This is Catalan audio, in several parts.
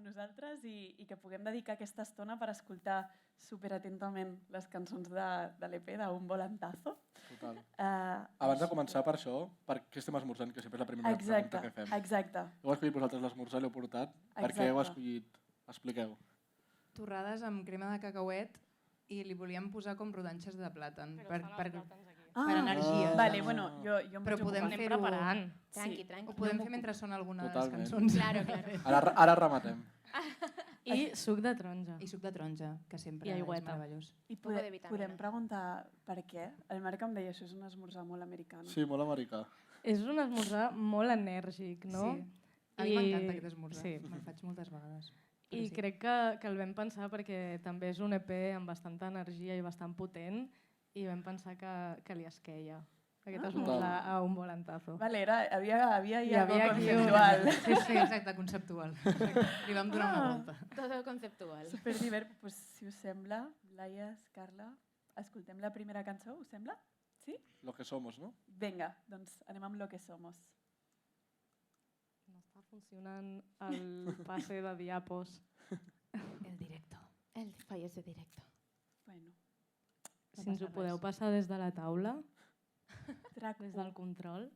amb nosaltres i que puguem dedicar aquesta estona per escoltar superatentament les cançons de l'EP d'un volantazo. Total. Abans de començar per això, per què estem esmorzant? Que sempre és la primera pregunta que fem. Exacte. Heu escollit vosaltres l'esmorzar i l'heu portat? Per què heu escollit? Expliqueu. Torrades amb crema de cacauet i li volíem posar com rodanxes de plàtan. Per energia. Vale, bueno, jo però podem fer-ho preparant. Tranqui. Ho podem fer mentre sona alguna de les cançons. Claro. Ara rematem. I suc de taronja. I suc de taronja, que sempre és meravellós. I podem preguntar per què? El Marc em deia, això és un esmorzar molt americà. Sí, molt americà. És un esmorzar molt enèrgic, no? Sí. A mi m'encanta aquest esmorzar. Sí. Me'l faig moltes vegades. I crec que el vam pensar perquè també és un EP amb bastanta energia i bastant potent i vam pensar que li esqueia aquest esmorzar a un volantazo. Vale, havia algo aquí conceptual. Sí, exacte, conceptual. Li vam donar una volta. Todo conceptual. Superdivert. Pues, si us sembla, Laia, Carla, escoltem la primera cançó, us sembla? Sí? Lo que somos, no? Vinga, doncs anem amb Lo que somos. No està funcionant el passe de diapos. El directo. El falles de directo. Bueno. Si ens ho podeu passar des de la taula, des del control.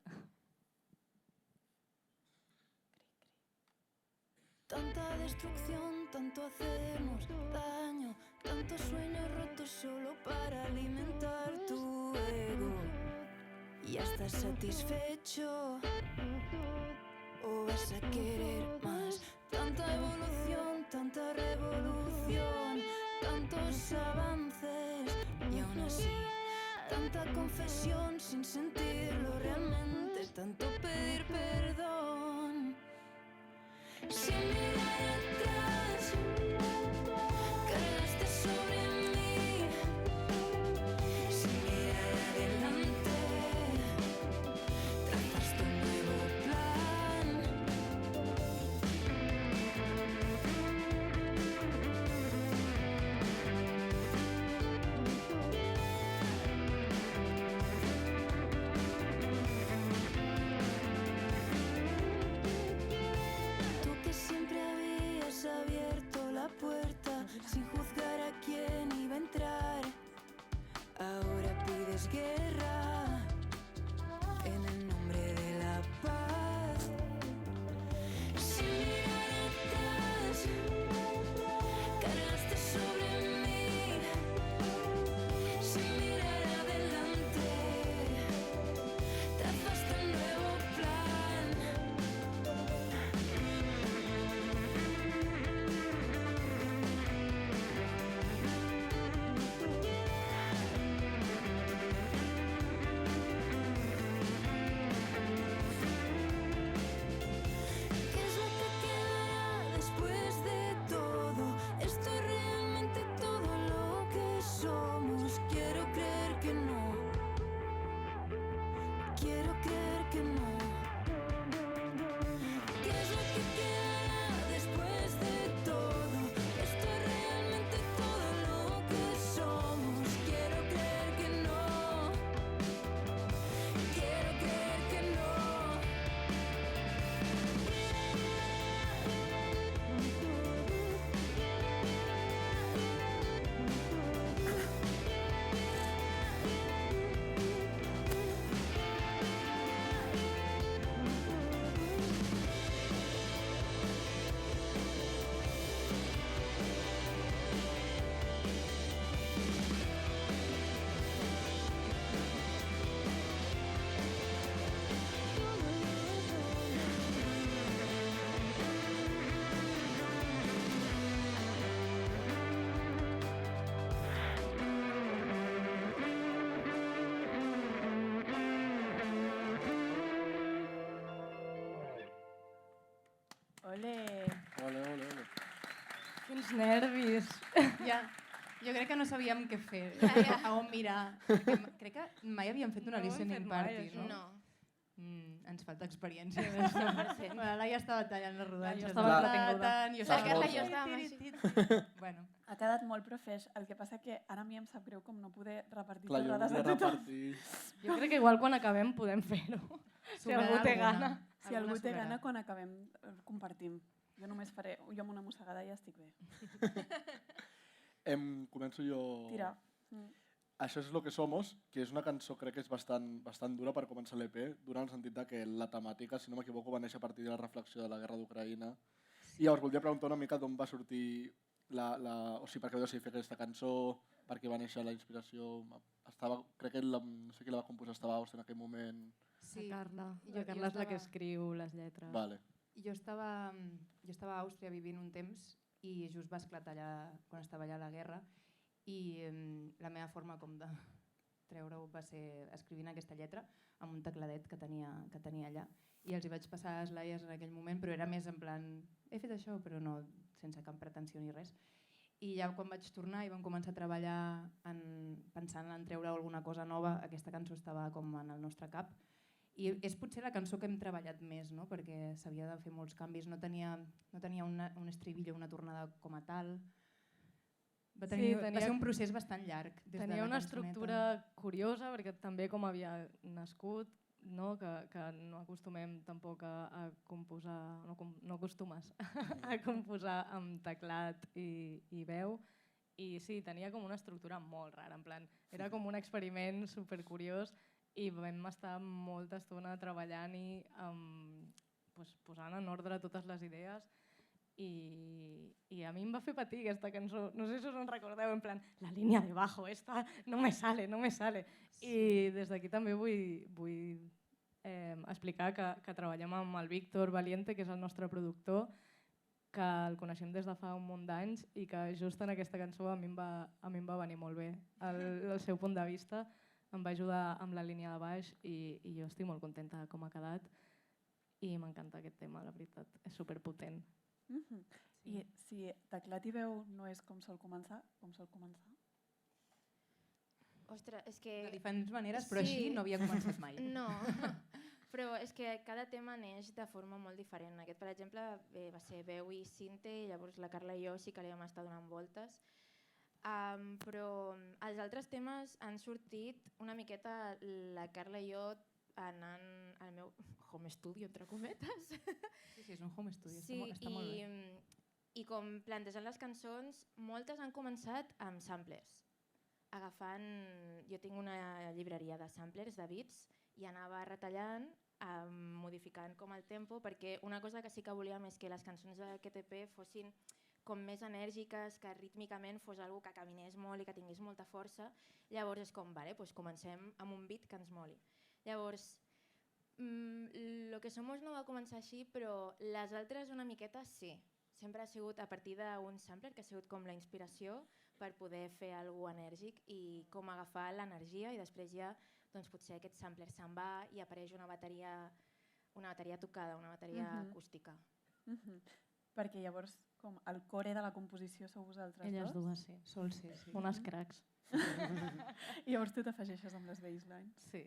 Tanta destrucción, tanto hacernos daño, tantos sueños rotos solo para alimentar tu ego. ¿Ya estás satisfecho? ¿O vas a querer más? Tanta evolución, tanta revolución, tantos avances y aún así tanta confesión sin sentirlo realmente, tanto pedir perdón sin mirar atrás. Cargaste sobre mí sin mirar adelante, trazaste un nuevo plan. Tú que siempre habías abierto la puerta sin juzgar a quién iba a entrar, ahora pides guerra en el nombre de la paz. Sin mirar atrás, cargaste sobre mí sin mirar adelante, trazaste un nuevo plan. ¿Qué es lo que quedará después de todo? ¿Esto es realmente todo lo que somos? Quiero creer que no. Quiero creer que no. ¿Qué es lo que quedará después de todo? ¿Esto es realmente todo lo que somos? Quiero creer que no. Quiero creer que no. Ole! Ole, ole, ole. Quins nervis. Ja, jo crec que no sabíem què fer, a on mirar. Crec que mai havíem fet una No ho hem listening fet mai, party, això. no? No. Ens falta experiència. Bueno, la Laia estava tallant les rodanxes. Jo estava de entretinguda. plàtan, jo La Carla i jo estava... estàvem així. Bueno, Ha quedat molt profesh, el que passa que ara a mi em sap greu com no poder repartir Clar, jo torrades a volia tothom. repartir... Jo crec que igual quan acabem podem fer-ho. Si algú té gana. Si algú té gana, quan acabem, compartim. Jo només faré jo amb una mossegada i ja estic bé. Començo jo... Tira. Això és lo que somos, que és una cançó crec que és bastant dura per començar l'EP, dura en el sentit de que la temàtica, si no m'equivoco, va néixer a partir de la reflexió de la guerra d'Ucraïna. I llavors voldria preguntar una mica d'on va sortir o sigui, per què vau decidir fer aquesta cançó, per què va néixer la inspiració. Crec que no sé qui la va composar, estava a Àustria en aquell moment. Sí. La Carla és la que escriu les lletres. Vale. Jo estava a Àustria vivint un temps i just va esclatar allà, quan estava allà la guerra, i la meva forma com de treure-ho va ser escrivint aquesta lletra amb un tecladet que tenia allà. I els hi vaig passar a sliders en aquell moment, però era més en plan, he fet això, però no, sense cap pretensió ni res. I ja quan vaig tornar i vam començar a treballar pensant en treure alguna cosa nova, aquesta cançó estava com en el nostre cap. I és potser la cançó que hem treballat més, no? Perquè s'havia de fer molts canvis, no tenia un estribillo, una tornada com a tal. Va ser un procés bastant llarg. Tenia una estructura curiosa, perquè també com havia nascut, no? Que no acostumem tampoc a composar, no acostumes a composar amb teclat i veu. I sí, tenia com una estructura molt rara, en plan, era com un experiment supercuriós i vam estar molta estona treballant-hi, posant en ordre totes les idees. I a mi em va fer patir aquesta cançó. No sé si us en recordeu, en plan, la línia de bajo, esta no me sale. I des d'aquí també vull explicar que treballem amb el Víctor Valiente, que és el nostre productor, que el coneixem des de fa un munt d'anys i que just en aquesta cançó a mi em va venir molt bé. El seu punt de vista em va ajudar amb la línia de baix i jo estic molt contenta de com ha quedat i m'encanta aquest tema, la veritat, és superpotent. I si teclat i veu no és com sol començar, com sol començar? Ostres, és que... De diferents maneres, però així no havia començat mai. No, però és que cada tema neix de forma molt diferent. Aquest, per exemple, va ser veu i cinte, i llavors la Carla i jo sí que li vam estar donant voltes. Però els altres temes han sortit una miqueta la Carla i jo anant al meu home studio, entre cometes. Sí, és un home studio, sí, està molt bé. I com plantejant les cançons, moltes han començat amb samplers. Jo tinc una llibreria de samplers, de beats, i anava retallant, modificant com el tempo, perquè una cosa que sí que volíem és que les cançons d'aquest EP fossin com més enèrgiques, que rítmicament fos algo que caminés molt i que tingués molta força. Llavors és com, vale, doncs comencem amb un beat que ens moli. Llavors, Lo que somos no va començar així, però les altres una miqueta sí. Sempre ha sigut a partir d'un sampler que ha sigut com la inspiració per poder fer alguna cosa enèrgic i com agafar l'energia i després ja doncs potser aquest sampler se'n va i apareix una bateria tocada, una bateria acústica. Perquè llavors com el core de la composició sou vosaltres Elles dos? dues, sí. Sol ser, sí. Unes cracs. I llavors tu t'afegeixes amb les baselines? Sí.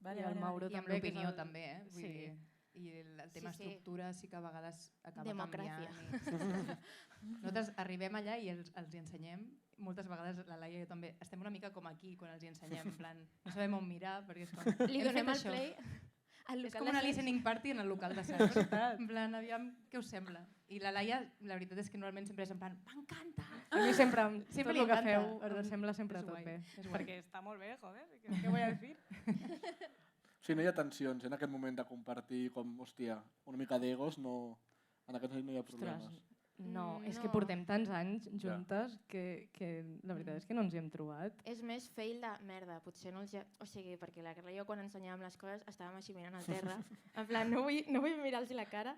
Vale, I el Mauro I amb també, que és l'opinió el- també, eh? Vull Sí. dir, i el tema Sí. estructura sí que a vegades acaba Democràcia. canviant. Nosaltres arribem allà i els hi ensenyem. Moltes vegades la Laia i jo també estem una mica com aquí quan els hi ensenyem, en plan, no sabem on mirar perquè és com... Li hem donem fet el això. play al És local com una d'assaig. listening party en el local d'assaig. En plan, aviam, què us sembla? I la Laia, la veritat és que normalment sempre és en plan, m'encanta! A mi sempre Sempre tot li el que encanta. feu em sembla sempre És tot guai, bé. és guai. Perquè està molt bé, joder, què voy a decir? O sigui, no hi ha tensions en aquest moment de compartir com, hòstia, una mica d'egos, no... En aquest sentit no hi ha problemes. Ostres, no, és que No. portem tants anys juntes que la veritat és que no ens hi hem trobat. És més fail de merda, potser no els... O sigui, perquè la Carla i jo quan ensenyàvem les coses estàvem així mirant al terra, en plan, no vull mirar-los la cara,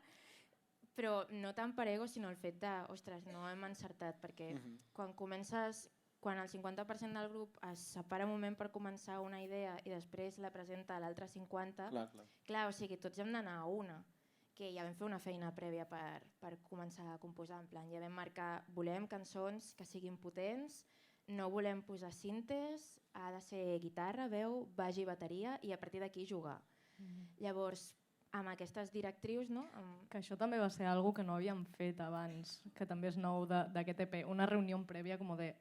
però no tant per ego, sinó el fet de, ostres, no hem encertat, perquè quan el 50% del grup es separa un moment per començar una idea i després la presenta a l'altre 50, clar, o sigui, tots hem d'anar a una, que ja vam fer una feina prèvia per començar a composar, en plan, ja vam marcar, volem cançons que siguin potents, no volem posar cintes, ha de ser guitarra, veu, baix i bateria i a partir d'aquí jugar. Llavors, amb aquestes directrius, no? Que això també va ser algo que no havíem fet abans, que també és nou d'aquest EP, una reunió prèvia com de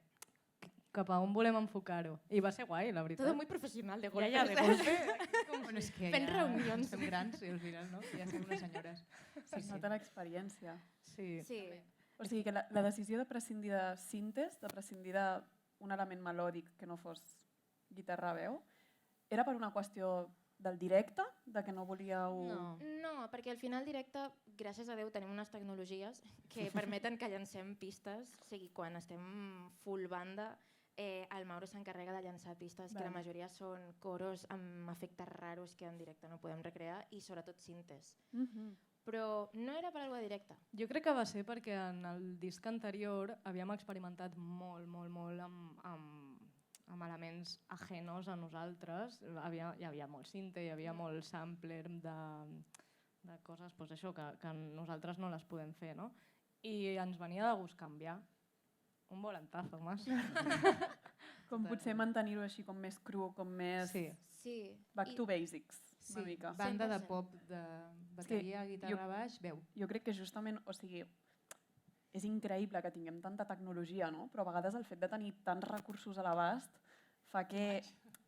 cap a on volem enfocar-ho. I va ser guai, la veritat. Todo muy profesional, de golpe. Ja, de golpe. Bueno, és que Fent ja reunions. som grans i al final, no? Ja som unes senyores. Sí, Es nota l'experiència. Sí. Sí. O sigui que la decisió de prescindir de cintes, de prescindir d'un element melòdic que no fos guitarra-veu, era per una qüestió del directe, de que no volíeu... No. No, perquè al final directe, gràcies a Déu, tenim unes tecnologies que permeten que llancem pistes. O sigui, quan estem full banda, el Mauro s'encarrega de llançar pistes, que la Vale. majoria són coros amb efectes raros que en directe no podem recrear, i sobretot cintes. Però no era per alguna directa. Jo crec que va ser perquè en el disc anterior havíem experimentat molt amb elements ajenos a nosaltres. Hi havia molt sinte, hi havia molt sampler de coses doncs això, que nosaltres no les podem fer, no? I ens venia de gust canviar. Un volantazo, mas. Com potser mantenir-ho així com més cru, com més Sí. Sí. back to basics, Sí, una mica. banda de 100%. pop, de bateria, guitarra, baix, veu. Jo crec que justament, o sigui, és increïble que tinguem tanta tecnologia, no? Però a vegades el fet de tenir tants recursos a l'abast fa que...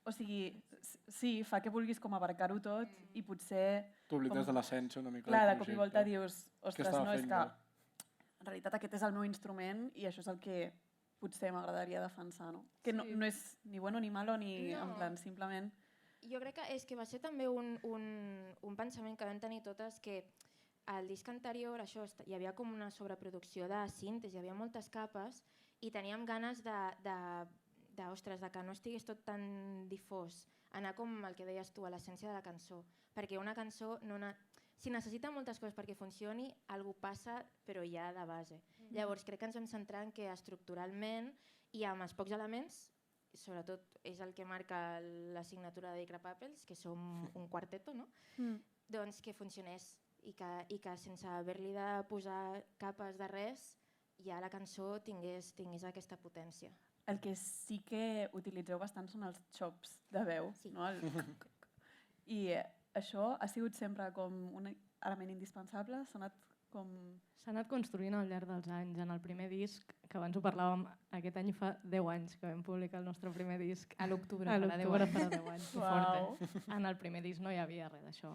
O sigui, sí, fa que vulguis com abarcar-ho tot i potser... T'oblides Com- de l'essència una mica Clar, de del cop i projecte. volta dius, ostres, estava no, és fent que jo? en realitat aquest és el meu instrument i això és el que potser m'agradaria defensar, no? Que no, Sí. no és ni bueno ni malo, ni No. en plan, simplement... Jo crec que és que va ser també un pensament que vam tenir totes, que al disc anterior això, hi havia com una sobreproducció de cintes, hi havia moltes capes i teníem ganes ostres, de que no estigués tot tan difós, anar com el que deies tu, a l'essència de la cançó, perquè una cançó si necessita moltes coses perquè funcioni, algú passa però ja de base. Llavors crec que ens vam centrar en que estructuralment i amb els pocs elements, sobretot és el que marca la signatura de Dick Papels, que som un quarteto, no? Doncs que funcionés i que sense haver-li de posar capes de res ja la cançó tingués aquesta potència. El que sí que utilitzeu bastant són els chops de veu, Sí. no? I això ha sigut sempre com un element indispensable, s'ha anat com... S'ha anat construint al llarg dels anys. En el primer disc, que abans ho parlàvem, aquest any fa 10 anys que vam publicar el nostre primer disc. A l'octubre A farà 10 l'octubre anys. farà 10 anys. Que Uau. fort, En el primer disc no hi havia res d'això.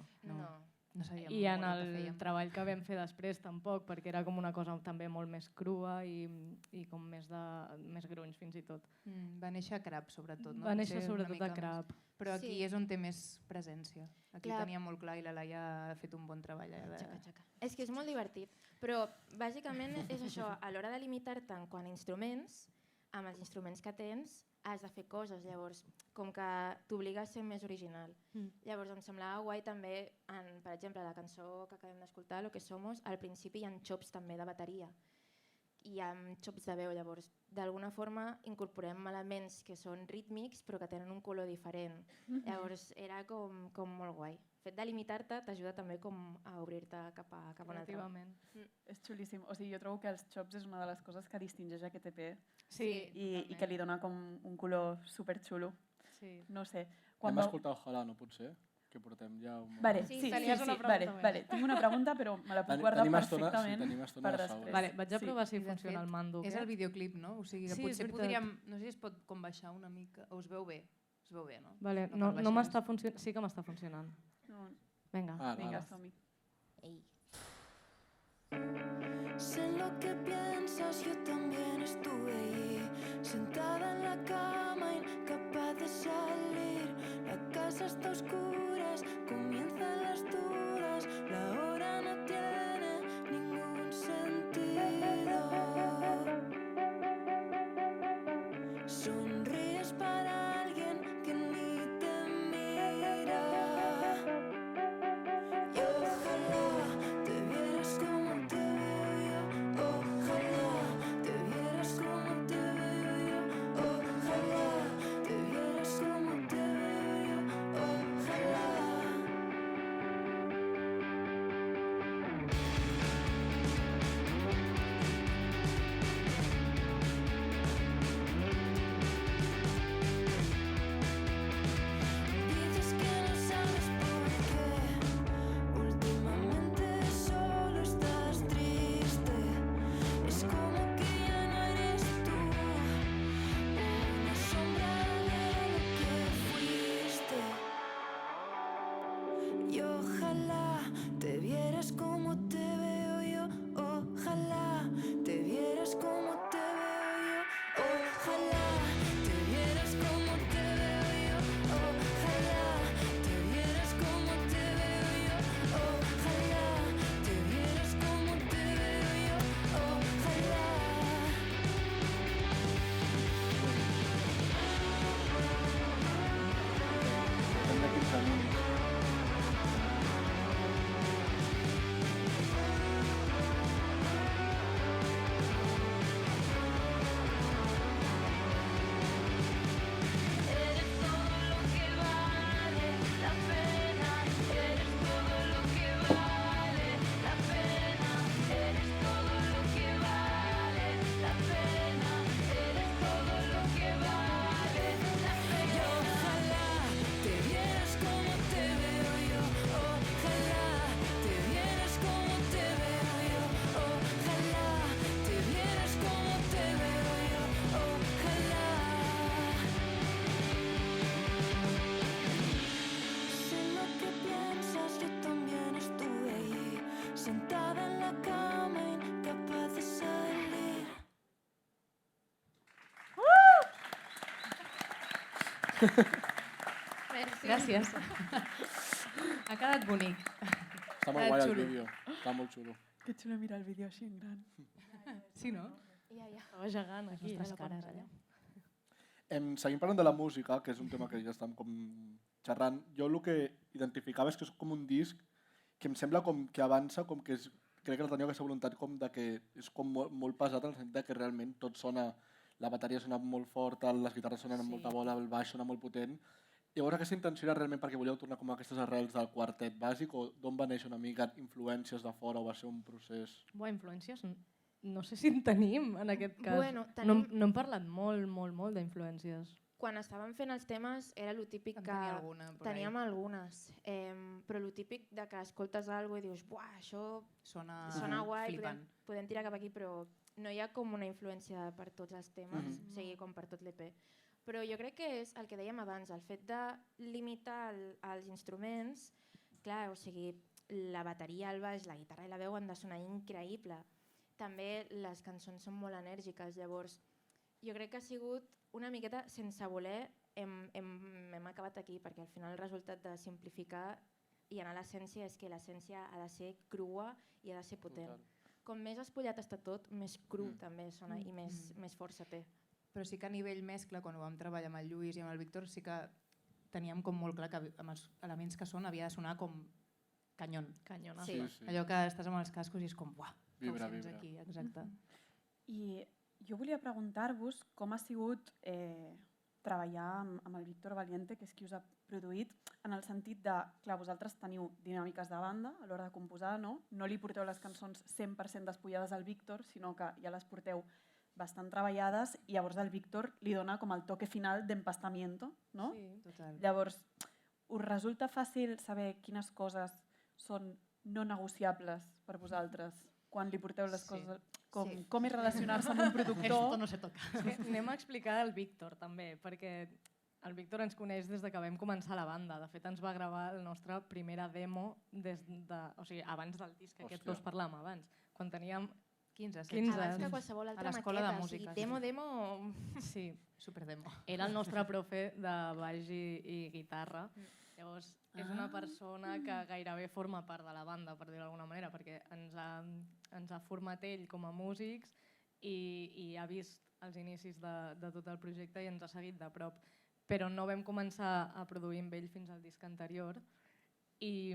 No sabíem I en molt el que el fèiem. treball que vam fer després tampoc, perquè era com una cosa també molt més crua i com més grunge fins i tot. Va néixer a Crap, sobretot. No? Va néixer Potser una sobretot mica a més. Crap. Però aquí Sí. és on té més presència. Aquí Clar. tenia molt clar i la Laia ha fet un bon treball. Xaca, xaca. És que és molt divertit, però bàsicament és això, a l'hora de limitar-te en quant a instruments, amb els instruments que tens has de fer coses, llavors com que t'obliga a ser més original. Llavors em semblava guai també, per exemple, la cançó que acabem d'escoltar, Lo que somos, al principi hi ha xops també de bateria i amb xops de veu, llavors d'alguna forma incorporem elements que són rítmics però que tenen un color diferent. Llavors era com molt guai. El fet de limitar-te t'ajuda també com a obrir-te cap a un altre. Creativament. És xulíssim. O sigui, jo trobo que els chops és una de les coses que distingeix aquest EP Sí, i que li dona com un color superxulo. sí. No sé. Hem vau- escoltat Ojalà, no pot ser? Que portem ja un... Vale, Sí, sí, sí, tenies sí, una pregunta vale, més. vale. Tinc una pregunta, però me la puc guardar Tenim estona, perfectament sí, tenim estona per de després. sobre. Vale, vaig a Sí. provar si I de funciona fet, el mando. És el videoclip, no? O sigui que Sí, és potser veritat. podríem... No sé si es pot com baixar una mica... O us veu bé? Us veu bé, no? Vale, No no, cal no baixar m'està funcionant. Sí que m'està funcionant. No, Vinga. Ah, vinga, ara. som-hi. Ei. Sé lo que piensas, yo también estuve allí, sentada en la cama, incapaz de salir. La casa está a oscuras, comienzan las duras, la hora no tiene ningún sentido. Sonríes para alguien que ni te mira. Y ojalá te vieras como te veo yo. Ojalá te vieras como te veo yo. Ojalá te vieras como te veo yo. Ojalá. Merci. Gràcies. Ha quedat bonic. Està molt guai el vídeo, està molt xulo. Que xulo mirar el vídeo així en gran. Sí, no? Ja. Estava gegant aquí, nostres a la cares, pantalla. Seguim parlant de la música, que és un tema que ja estem com xerrant. Jo el que identificava és que és com un disc que em sembla com que avança, com que és, crec que tenia aquesta voluntat com de que és com molt pesat en el sentit que realment tot sona, la bateria sona molt forta, les guitarres sonen amb molta bola, el baix sona molt potent. Llavors aquesta intenció era realment perquè volíeu tornar com a aquestes arrels del quartet bàsic o d'on va néixer una mica influències de fora o va ser un procés? Influències? No sé si en tenim, en aquest cas. Bueno, tenim- No hem parlat molt d'influències. Quan estàvem fent els temes era lo típic En que... tenia alguna por ahí. Teníem algunes, però lo típic de que escoltes alguna cosa i dius buah, això sona guai, flipant. podem tirar cap aquí, però no hi ha com una influència per tots els temes, o sigui, com per tot l'EP. Però jo crec que és el que dèiem abans, el fet de limitar els instruments, clar, o sigui, la bateria, el baix, la guitarra i la veu han de sonar increïble. També les cançons són molt enèrgiques, llavors jo crec que ha sigut una miqueta sense voler hem acabat aquí, perquè al final el resultat de simplificar i anar a l'essència és que l'essència ha de ser crua i ha de ser potent. Total. Com més espullat està tot, més cru també sona i més força té. Però sí que a nivell mescla, quan ho vam treballar amb el Lluís i amb el Víctor, sí que teníem com molt clar que amb els elements que són havia de sonar com canyon. Canyona. Sí. Allò que estàs amb els cascos i és com, uah, que ho Vibra, sents vibra. aquí, exacte. I jo volia preguntar-vos com ha sigut treballar amb el Víctor Valiente, que és qui us ha produït, en el sentit de, clar, vosaltres teniu dinàmiques de banda a l'hora de composar, no? No li porteu les cançons 100% despullades al Víctor, sinó que ja les porteu bastant treballades i llavors el Víctor li dona com el toque final d'empastamiento, no? Sí. Total. Llavors, us resulta fàcil saber quines coses són no negociables per vosaltres quan li porteu les coses... Com és relacionar-se amb un productor? no se toca. És que anem a explicar el Víctor també, perquè el Víctor ens coneix des de que vam començar la banda. De fet, ens va gravar la nostra primera demo abans del disc aquest que us parlàvem abans. Quan teníem 15, 15. Abans que qualsevol altra l'escola de maqueta, música, o sigui, demo... Sí, Superdemo. era el nostre profe de baix i guitarra. Llavors, és una persona que gairebé forma part de la banda, per dir-ho d'alguna manera, perquè ens ha format ell com a músics i ha vist els inicis de tot el projecte i ens ha seguit de prop. Però no vam començar a produir amb ell fins al disc anterior i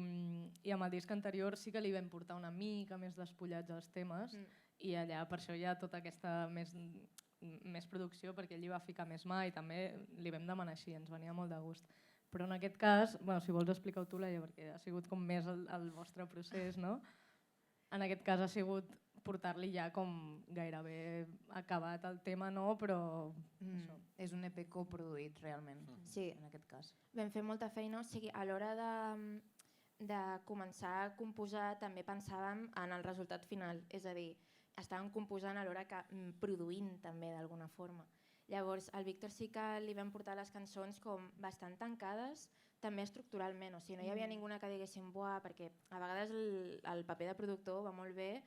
amb el disc anterior sí que li vam portar una mica més despullats els temes i allà per això hi ha tota aquesta més producció perquè ell hi va ficar més mà i també li vam demanar així, ens venia molt de gust. Però en aquest cas, si vols explicar-ho tu, Laia, perquè ha sigut com més el vostre procés, no? En aquest cas ha sigut portar-li ja com gairebé acabat el tema, no? Però això. És un EP coproduït, realment, Sí. en aquest cas. Vam fer molta feina, o sigui, a l'hora de començar a composar també pensàvem en el resultat final, és a dir, estàvem composant a l'hora que produint també d'alguna forma. Llavors, al Víctor sí que li vam portar les cançons com bastant tancades, també estructuralment, o sigui, no hi havia ninguna que diguéssim buah, perquè a vegades el paper de productor va molt bé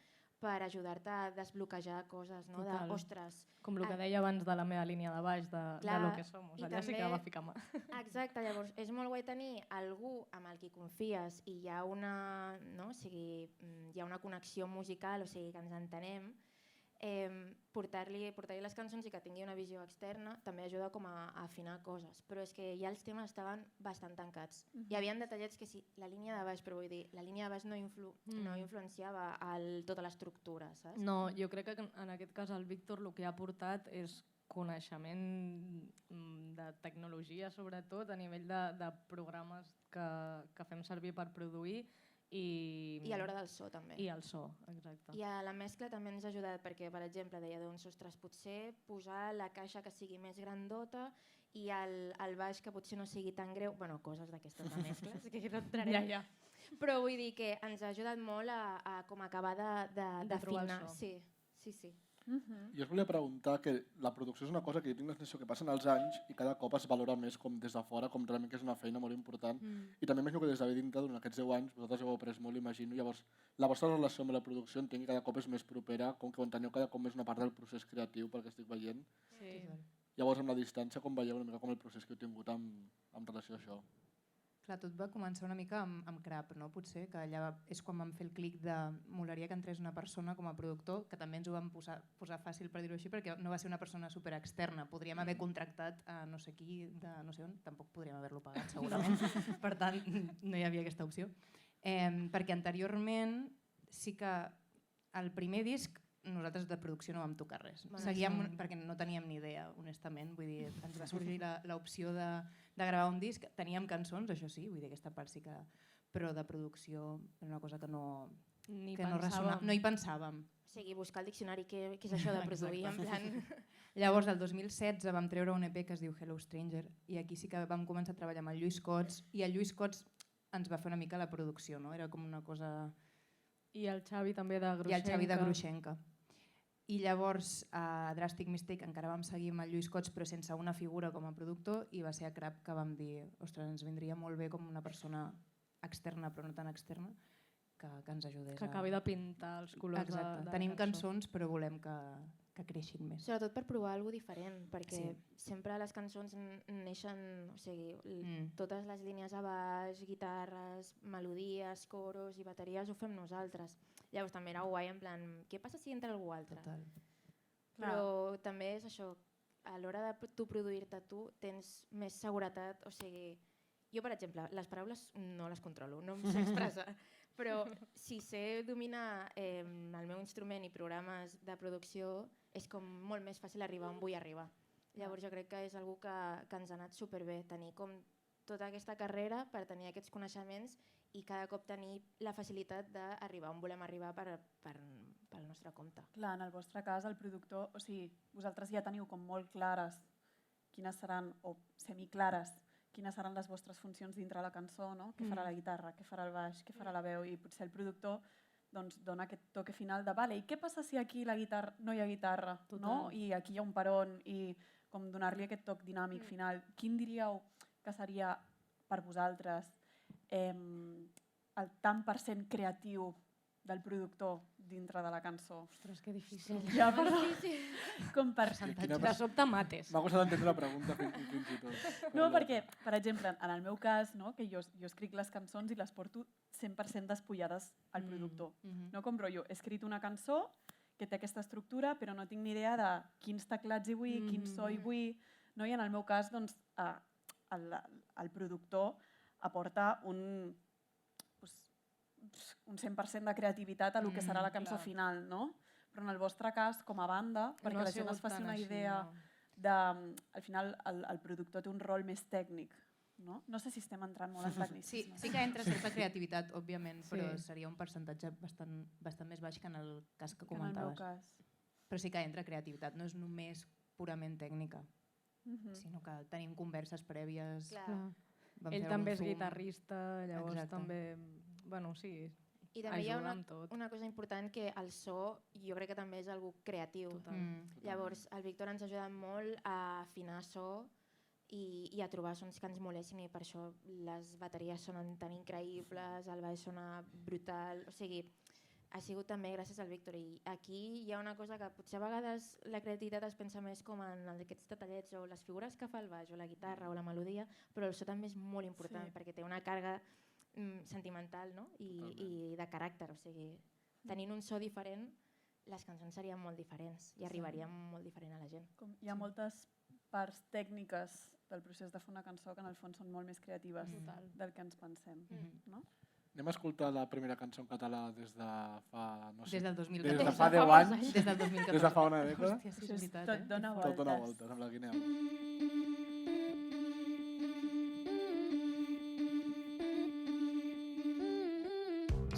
per ajudar-te a desbloquejar coses, no? Total. Ostres. Com el que deia abans de la meva línia de baix, de lo que som. i Allà sí que també- va ficar mà. Exacte, llavors és molt guai tenir algú amb el qui confies i hi ha una, no? O sigui, hi ha una connexió musical, o sigui que ens entenem, portar-li les cançons i que tingui una visió externa també ajuda com a afinar coses, però és que ja els temes estaven bastant tancats. Hi havia detallets que sí, la línia de baix, però vull dir, la línia de baix no influenciava tota l'estructura, saps? No, jo crec que en aquest cas el Víctor el que ha portat és coneixement de tecnologia, sobretot a nivell de programes que fem servir per produir I a l'hora del so també. I el so, exacte. I a la mescla també ens ha ajudat perquè, per exemple, deia, doncs, ostres, potser posar la caixa que sigui més grandota i el baix que potser no sigui tan greu, bueno, coses d'aquestes de mescles, que no entrarem. Ja. Però vull dir que ens ha ajudat molt a com acabar trobar el d'afinar. so. Sí. Jo us volia preguntar que la producció és una cosa que jo tinc la sensació que passen els anys i cada cop es valora més com des de fora, com realment que és una feina molt important. I també imagino que des de dintre, durant aquests 10 anys, vosaltres heu après molt, imagino. Llavors, la vostra relació amb la producció entenc que cada cop és més propera, com que ho enteneu cada cop més una part del procés creatiu, pel que estic veient. Sí. Llavors, amb la distància, com veieu una mica com el procés que heu tingut amb relació a això? Clar, tot va començar una mica amb Crap, no? Potser, que allà és quan vam fer el clic de molaria que entrés una persona com a productor, que també ens ho vam posar fàcil per dir-ho així, perquè no va ser una persona super externa. Podríem haver contractat a no sé qui, de no sé on, tampoc podríem haver-lo pagat segurament, per tant no hi havia aquesta opció. Perquè anteriorment sí que el primer disc nosaltres de producció no vam tocar res. Seguíem perquè no teníem ni idea, honestament. Vull dir, ens va sorgir l'opció de gravar un disc. Teníem cançons, això sí, vull dir, aquesta part sí que... Però de producció era una cosa que no ressonava. No hi pensàvem. O sigui, buscar al diccionari què és això de produir, en plan... Llavors, el 2016 vam treure un EP que es diu Hello Stranger i aquí sí que vam començar a treballar amb el Lluís Cots i el Lluís Cots ens va fer una mica la producció, no? Era com una cosa... I el Xavi també de Gruixenca. I el Xavi de Gruixenca. I llavors a Drastic Mistake encara vam seguir amb el Lluís Cots però sense una figura com a productor i va ser a Crap que vam dir ostres, ens vindria molt bé com una persona externa però no tan externa que ens ajudés. Que acabi de pintar els colors de la Tenim cançó. cançons però volem que creixin més. Sobretot per provar alguna diferent, perquè sempre les cançons neixen, o sigui, totes les línies a baix, guitarres, melodies, coros i bateries ho fem nosaltres. Llavors també era guai en plan, què passa si entra algú altre? Total. Però també és això, a l'hora de tu produir-te tu tens més seguretat, o sigui, jo per exemple, les paraules no les controlo, no em sé expressar, però si sé dominar el meu instrument i programes de producció és com molt més fàcil arribar on vull arribar. Llavors jo crec que és algo que ens ha anat superbé, tenir com tota aquesta carrera per tenir aquests coneixements i cada cop tenir la facilitat d'arribar on volem arribar pel nostre compte. Clar, en el vostre cas, el productor, o sigui, vosaltres ja teniu com molt clares quines seran, o semiclares, quines seran les vostres funcions dintre la cançó, no? Què farà la guitarra, què farà el baix, què farà la veu, i potser el productor doncs, dona aquest toque final de vale, i què passa si aquí la guitarra no hi ha guitarra, no? I aquí hi ha un peron, i com donar-li aquest toc dinàmic final. Quin diríeu que seria per vosaltres el tant per cent creatiu del productor dintre de la cançó? Ostres, que difícil. Ja, perdó. Com per... De sobte mates. M'ha costat entendre la pregunta fins i tot. No, perquè, per exemple, en el meu cas, no, que jo escric les cançons i les porto 100% despullades al productor. No com rotllo, he escrit una cançó que té aquesta estructura, però no tinc ni idea de quins teclats hi vull, quin so hi vull, no? I en el meu cas, doncs, el productor aporta un 100% de creativitat a lo que serà la cançó final, no? Però en el vostre cas, com a banda, perquè la gent es faci una idea de... Al final, el productor té un rol més tècnic, no? No sé si estem entrant molt en tecnicisme. Sí que entra certa creativitat, òbviament, però seria un percentatge bastant més baix que en el cas que comentaves. En el meu cas. Però sí que entra creativitat, no és només purament tècnica, sinó que tenim converses prèvies. Ell també és guitarrista, llavors també... Bueno, sí, i també hi ha tot. una cosa important, que el so jo crec que també és algo creatiu. Llavors el Víctor ens ha ajudat molt a afinar so i a trobar sons que ens molessin, i per això les bateries sonen tan increïbles, el baix sona brutal, o sigui, ha sigut també gràcies al Víctor. I aquí hi ha una cosa que potser a vegades la creativitat es pensa més com en aquests detallets o les figures que fa el baix o la guitarra o la melodia, però el so també és molt important perquè té una càrrega sentimental, no? I de caràcter, o sigui, tenint un so diferent les cançons serien molt diferents i arribarien molt diferent a la gent. Hi ha moltes parts tècniques del procés de fer una cançó que en el fons són molt més creatives del que ens pensem, no? Anem a escoltar la primera cançó en català des de fa... No sé, des del 2014. Des de fa 10 anys. Des del 2014. Des de fa una dècada. Hòstia, sí, és veritat, Tot dona voltes. Tot dona voltes, amb la Guineu.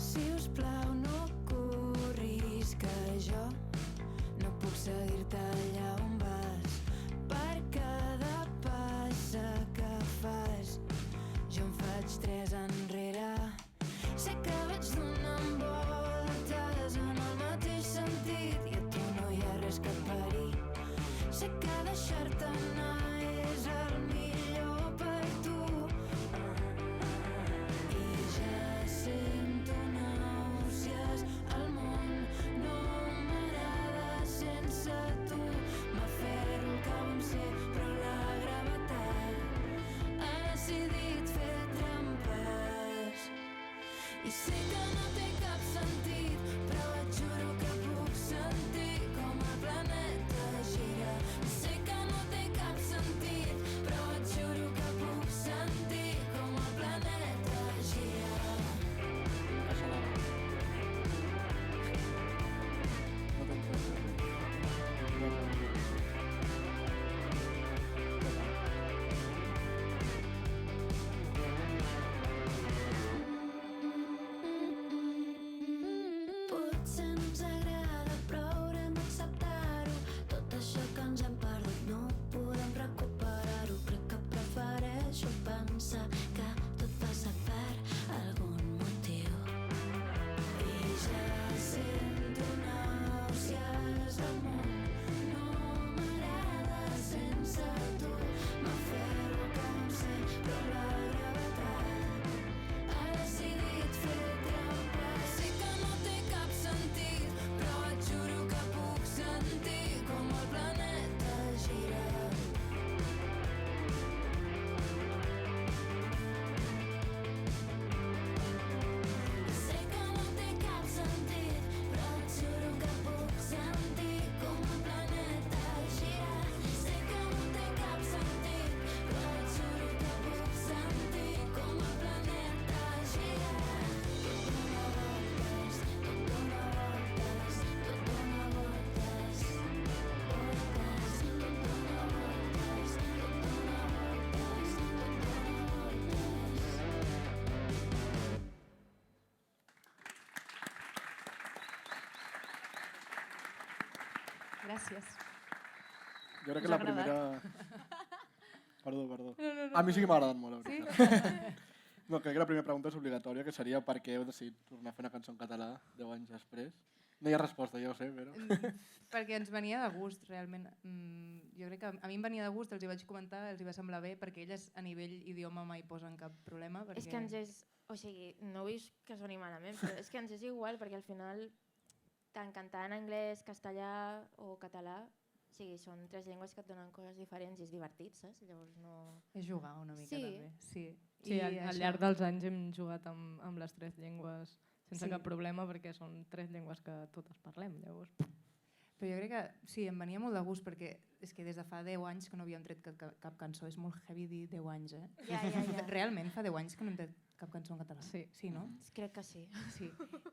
Si us plau, no corris, que jo no puc seguir-te allà on vas. Per cada passa que fas, jo en faig 3 enrere. Sé que vaig donant voltes en el mateix sentit i a tu no hi ha res que parir. Sé que deixar-te anar és el millor per tu. I ja sento nàusees, el món no m'agrada sense tu. M'aferro al que vam ser, però Gràcies. Jo crec que Us la ha agradat? primera... Perdó. A mi sí que m'ha agradat molt, la Sí? veritat. No, crec que la primera pregunta és obligatòria, que seria per què heu decidit tornar a fer una cançó en català 10 anys després. No hi ha resposta, ja ho sé, però... Perquè ens venia de gust, realment. Jo crec que a mi em venia de gust, els hi vaig comentar, els hi va semblar bé, perquè elles a nivell idioma mai posen cap problema. Perquè... És que ens és... O sigui, no vull que soni malament, però és que ens és igual, perquè al final, tant cantar en anglès, castellà o català, o sigui, són 3 llengües que et donen coses diferents i és divertit, saps? Llavors no... És jugar una mica, Sí. també. Sí, Sí, al això- llarg dels anys hem jugat amb les 3 llengües sense Sí. cap problema perquè són 3 llengües que totes parlem, llavors. Però jo crec que sí, em venia molt de gust perquè és que des de fa 10 anys que no havíem tret cap cançó. És molt heavy dir 10 anys, eh? Ja. Realment fa 10 anys que no hem tret cap cançó en català. Sí. Sí, no? Crec que sí. Sí.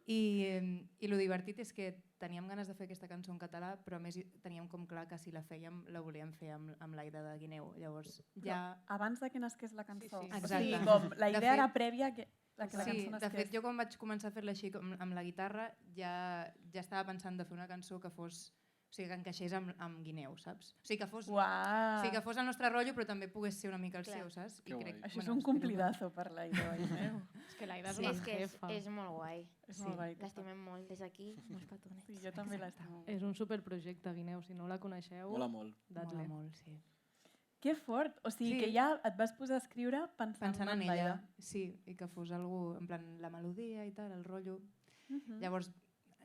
I lo divertit és que teníem ganes de fer aquesta cançó en català, però a més teníem com clar que si la fèiem la volíem fer amb l'Aida de Guineu. Llavors ja... Abans de que nasqués la cançó. Sí, sí. O Exacte. sigui, com la De idea era fet- prèvia a que la Sí, cançó de nasqués. fet, jo quan vaig començar a fer-la així amb la guitarra ja estava pensant de fer una cançó que fos... O sigui, que encaixés amb Guineu, saps? O sigui, que fos... Uau! Sí, que fos el nostre rotllo, però també pogués ser una mica el Clar. seu, saps? Que guai. Això és bueno, un espero complidazo per la idea. És que l'Aida és Sí, una és que jefa. és molt guai. És Sí. molt guai. L'estimem molt des d'aquí, molts petonets. Sí, jo també l'estimo. És un superprojecte, Guineu. Si no la coneixeu, Mola molt. Mola dat-li. molt, sí. Que fort! O sigui, Sí. que ja et vas posar a escriure Pensant en l'Aida. ella, sí, i que fos algú, en plan, la melodia i tal, el rotllo. Mhm. Llavors,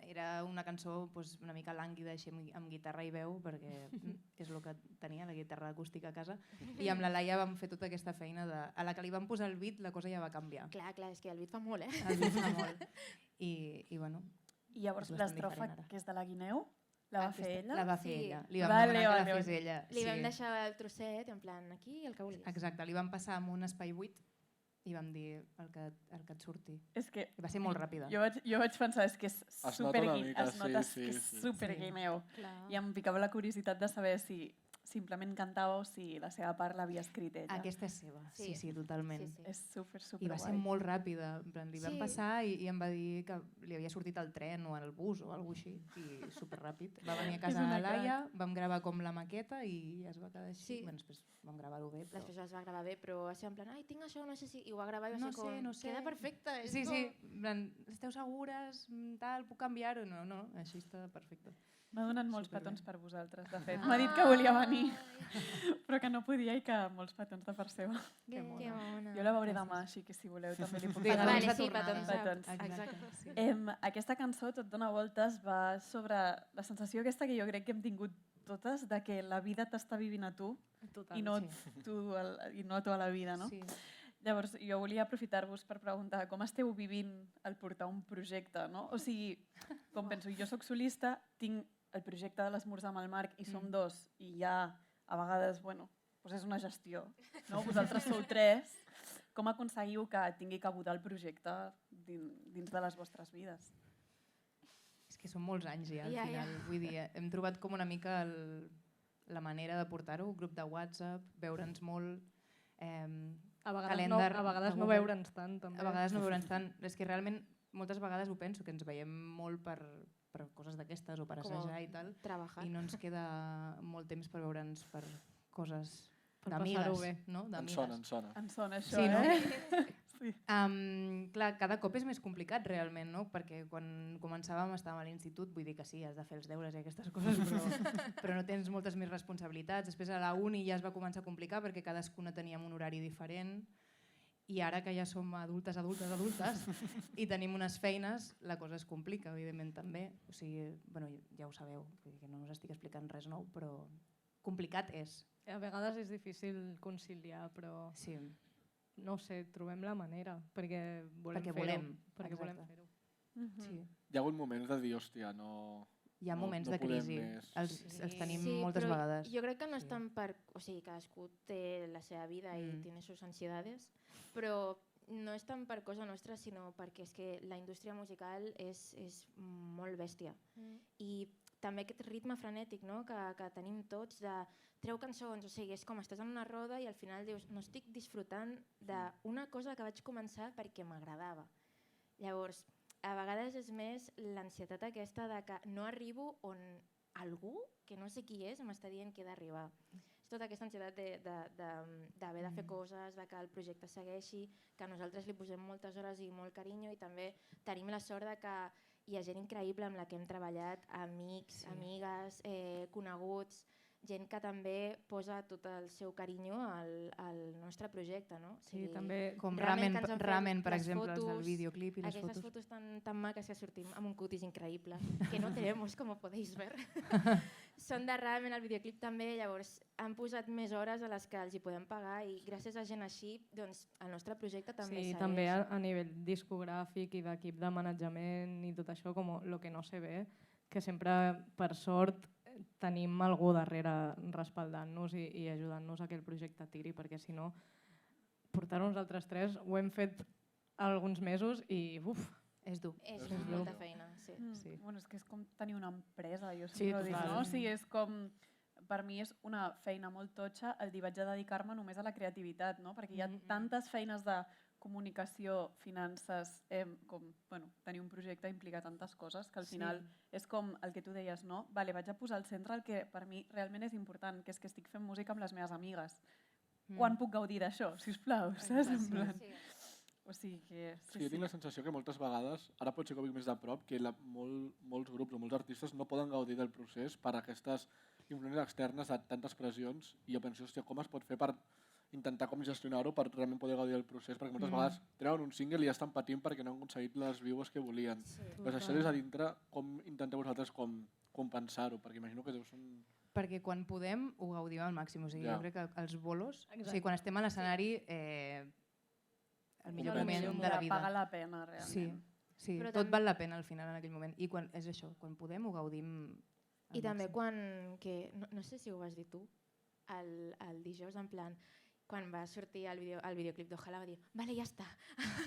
era una cançó pues, una mica lànguida, així amb guitarra i veu, perquè és el que tenia, la guitarra acústica a casa. I amb la Laia vam fer tota aquesta feina de... A la que li vam posar el beat, la cosa ja va canviar. Clar, és que el beat fa molt, eh? El beat fa molt. I bueno, I llavors És bastant l'estrofa, diferent ara. que és de la Guineu, la va fer ella? La va fer Sí. ella. Li vam Vale, demanar que vale, la fes ella. Li vam deixar el trosset, en plan, aquí, el que vulguis. Exacte, li vam passar amb un espai buit i vam dir el que et surti. És que I va ser molt ràpida. jo vaig pensar, és que és Es super nota una mica, es nota sí, que és sí. super Sí. Guineu. Clar. I em picava la curiositat de saber si simplement cantava o si la seva part l'havia escrit ella. Aquesta és seva, sí, Sí. totalment. Sí, sí. És super I va ser guai. molt ràpida, en plan, li vam Sí. passar i em va dir que li havia sortit el tren o el bus o alguna així, i superràpid. Va venir a casa una de Laia, vam gravar com la maqueta i es va quedar així. Sí. Bueno, després vam gravar-ho bé, però... Després es va gravar bé, però va ser en plan, ai, tinc això, no sé si... I ho va gravar i va No ser com, sé, no sé. queda perfecte. És Sí, com... sí, en plan, esteu segures, tal, puc canviar-ho? No, així està perfecte. M'ha donat molts Superbé. petons per vosaltres, de fet. M'ha dit que volia venir, però que no podia i que molts petons de part seva. Que mona. Jo la veuré demà, així que si voleu també li puc Digue'ls parlar. Vale, de sí, tornada. petons. Petons. Exacte. Sí. Aquesta cançó, Tot dona voltes, va sobre la sensació aquesta que jo crec que hem tingut totes, de que la vida t'està vivint a tu Total. i no, sí. i no tu a la vida, no? Sí. Llavors, jo volia aprofitar-vos per preguntar com esteu vivint el portar un projecte, no? O sigui, com penso, jo sóc solista, tinc el projecte de l'Esmorzar amb el Marc i som dos, i ja a vegades, bueno, doncs és una gestió, no? Vosaltres sou 3, com aconseguiu que tingui cabuda el projecte dins de les vostres vides? És que són molts anys ja, al Ja, final. Vull dir, hem trobat com una mica la manera de portar-ho, grup de WhatsApp, veure'ns molt, A vegades, calendar, no, a vegades a no Google. veure'ns tant, també. a vegades no veure'ns tant. És que realment moltes vegades ho penso, que ens veiem molt per coses d'aquestes o per Com assajar i tal, Trabajar. i no ens queda molt temps per veure'ns per coses Per d'amigues, passar-ho bé. no? Em D'amigues. sona, em sona. Em sona això, Sí, no? Sí. Clar, cada cop és més complicat realment, no? Perquè quan començàvem estàvem a l'institut, vull dir que sí, has de fer els deures i aquestes coses, però no tens moltes més responsabilitats. Després a la uni ja es va començar a complicar perquè cadascuna teníem un horari diferent, i ara que ja som adultes i tenim unes feines, la cosa es complica, evidentment també. O sigui, bueno, ja ho sabeu, vull dir que no us estic explicant res nou, però complicat és. A vegades és difícil conciliar, però Sí. no ho sé, trobem la manera, perquè volem Perquè fer-ho. volem, Perquè volem exacte. fer-ho. Mhm. Sí. Hi ha hagut moments de dir, hòstia, no... Hi ha No- moments no de podem crisi, més. els tenim Sí, moltes però vegades. Jo crec que no és Sí. tant per... O sigui, cadascú té la seva vida i Mm. tiene sus ansiedades, però no és tant per cosa nostra, sinó perquè és que la indústria musical és molt bèstia. I també aquest ritme frenètic, no? que tenim tots de treu cançons, o sigui, és com estàs en una roda i al final dius no estic disfrutant d'una cosa que vaig començar perquè m'agradava. Llavors, a vegades és més l'ansietat aquesta de que no arribo on algú que no sé qui és m'està dient que he d'arribar. És tota aquesta ansietat d'haver de fer coses, de que el projecte segueixi, que nosaltres li posem moltes hores i molt carinyo i també tenim la sort de que hi ha gent increïble amb la que hem treballat, amics, amigues, coneguts, gent que també posa tot el seu carinyo al nostre projecte, no? Sí, també Com realment que ens han fet Ramen, per les exemple, els del fotos, videoclip i les aquestes fotos. fotos tan maques que sortim amb un cutis increïble, que no tenemos, como podéis ver. Són de Ramen, el videoclip també, llavors han posat més hores a les que els hi podem pagar i gràcies a gent així, doncs el nostre projecte també Sí, segueix. també a nivell discogràfic i d'equip de manatjament i tot això, com lo que no se ve, que sempre, per sort, tenim algú darrere respaldant-nos i ajudant-nos a que el projecte tiri, perquè si no, portar-ho nosaltres tres ho hem fet alguns mesos i uf, És dur. És És molta dur. feina, sí. Sí. Bueno, és que és com tenir una empresa, jo Sí, sempre ho dic, total. no? O sigui, és com, per mi és una feina molt totxa el dir vaig a dedicar-me només a la creativitat, no? Perquè hi ha tantes feines de comunicació, finances, bueno, tenir un projecte implica tantes coses que al final és com el que tu deies, no? Vale, vaig a posar al centre el que per mi realment és important, que és que estic fent música amb les meves amigues. Quan puc gaudir d'això, sisplau? Saps? En plan, Sí. o sigui que... Sí, jo tinc la sensació que moltes vegades, ara potser que ho veig més de prop, que molts grups o molts artistes no poden gaudir del procés per aquestes influències externes de tantes pressions i jo penso, hòstia, com es pot fer per intentar com gestionar-ho per realment poder gaudir del procés, perquè moltes vegades treuen un single i ja estan patint perquè no han aconseguit les views que volien. Sí. Doncs això des de dintre, com intenteu vosaltres compensar-ho? Perquè imagino que deu ser un... Perquè quan podem ho gaudim al màxim. O sigui, Ja. jo crec que els bolos, o Exacte. sigui, quan estem a l'escenari, el millor penso. moment de la vida. Paga la pena, realment. Sí, sí, Però tot també- val la pena al final en aquell moment. I quan, és això, quan podem ho gaudim al I també màxim. quan, no sé si ho vas dir tu, el dijous en plan, quan va sortir el videoclip d'Ojalà va dir, vale, ja està,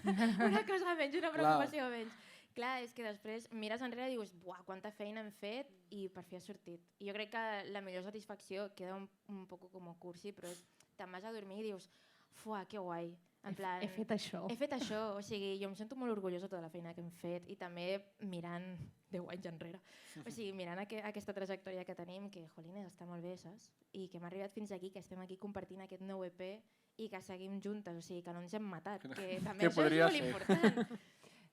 una cosa menys, una preocupació menys. Clar, és que després mires enrere i dius, buah, quanta feina hem fet i per fi ha sortit. I jo crec que la millor satisfacció queda un poco com cursi, però és, te'n vas a dormir i dius, fuà, que guai. En plan, He fet això. he fet això, o sigui, jo em sento molt orgullosa de tota la feina que hem fet i també mirant 10 anys enrere. O sigui, mirant aquesta trajectòria que tenim, que, jolines, està molt bé, saps? I que hem arribat fins aquí, que estem aquí compartint aquest nou EP i que seguim juntes, o sigui, que no ens hem matat, que també Que això és podria molt ser. important.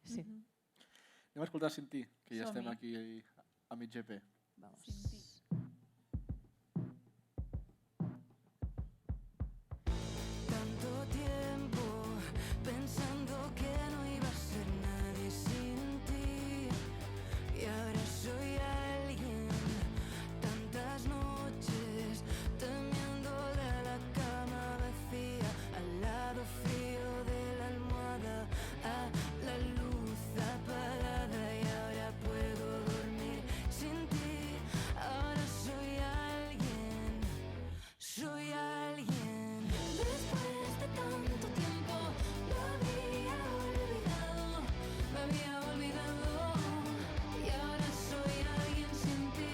Sí, Anem a escoltar Cinti, que ja estem Som-hi. aquí a mig GP. vamos. Cinti. Tanto tiempo pensando que no iba a ser nadie sin ti. Y ahora soy alguien. Tantas noches temiendo de la cama vacía, al lado frío de la almohada, a la luz apagada. Y ahora puedo dormir sin ti. Ahora soy alguien. Soy alguien. Después de tanto tiempo me había olvidado, me había olvidado. Y ahora soy alguien sin ti.